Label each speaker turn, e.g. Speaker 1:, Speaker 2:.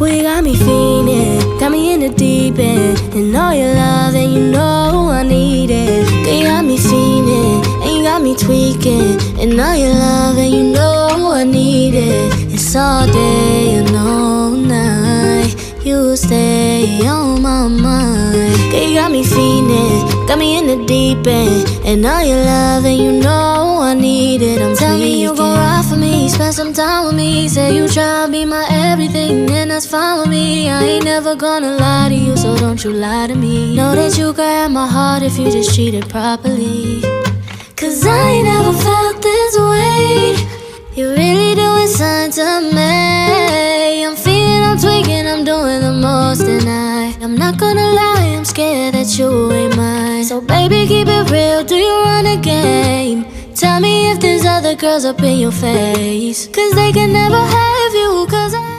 Speaker 1: Boy, you got me fiending, got me in the deep end. And all your love, and you know I need it. Girl, you got me fiending, and you got me tweaking. And all your love, and you know I need it. It's all day and all night, you stay on my mind. Girl, you got me fiending, got me in the deep end. And all your love, and you know I need it. Tell me you gon' ride for me, spend some time with me. Say you try to be my everything, and that's fine with me. I ain't never gonna lie to you, so don't you lie to me. Know that you can have my heart if you just treat it properly. Cause I ain't never felt this way. You really doing something to me. I'm feeling, I'm tweaking, I'm doing the most tonight. I'm not gonna lie, I'm scared that you ain't mine. So baby, keep it real, do you run a game? Tell me if there's other girls up in your face, cause they can never have you, cause I